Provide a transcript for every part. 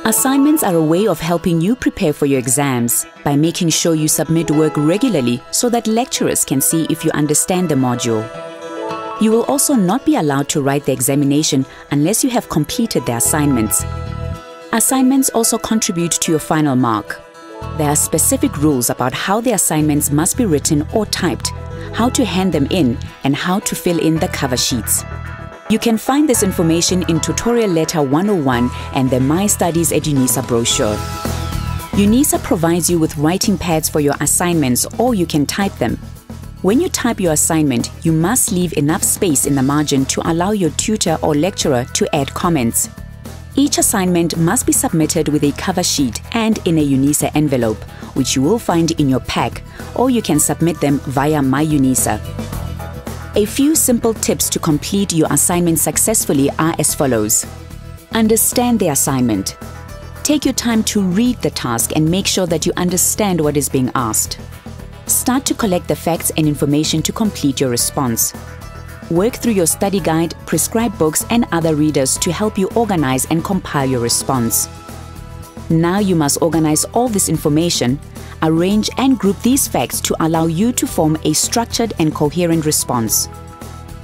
Assignments are a way of helping you prepare for your exams by making sure you submit work regularly so that lecturers can see if you understand the module. You will also not be allowed to write the examination unless you have completed the assignments. Assignments also contribute to your final mark. There are specific rules about how the assignments must be written or typed, how to hand them in, and how to fill in the cover sheets. You can find this information in Tutorial Letter 101 and the My Studies at UNISA brochure. UNISA provides you with writing pads for your assignments, or you can type them. When you type your assignment, you must leave enough space in the margin to allow your tutor or lecturer to add comments. Each assignment must be submitted with a cover sheet and in a UNISA envelope, which you will find in your pack, or you can submit them via My UNISA. A few simple tips to complete your assignment successfully are as follows. Understand the assignment. Take your time to read the task and make sure that you understand what is being asked. Start to collect the facts and information to complete your response. Work through your study guide, prescribed books, and other readers to help you organize and compile your response. Now you must organize all this information, arrange and group these facts to allow you to form a structured and coherent response.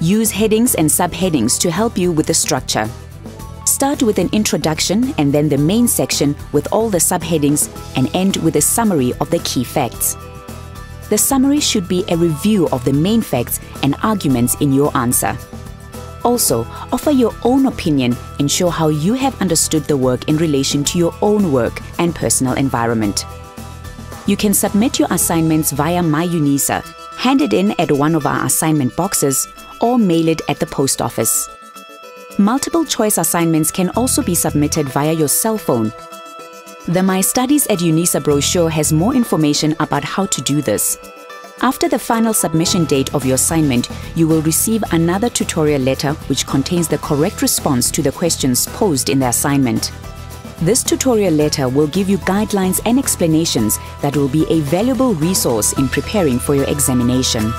Use headings and subheadings to help you with the structure. Start with an introduction and then the main section with all the subheadings and end with a summary of the key facts. The summary should be a review of the main facts and arguments in your answer. Also, offer your own opinion and show how you have understood the work in relation to your own work and personal environment. You can submit your assignments via My UNISA, hand it in at one of our assignment boxes, or mail it at the post office. Multiple choice assignments can also be submitted via your cell phone. The My Studies at UNISA brochure has more information about how to do this. After the final submission date of your assignment, you will receive another tutorial letter which contains the correct response to the questions posed in the assignment. This tutorial letter will give you guidelines and explanations that will be a valuable resource in preparing for your examination.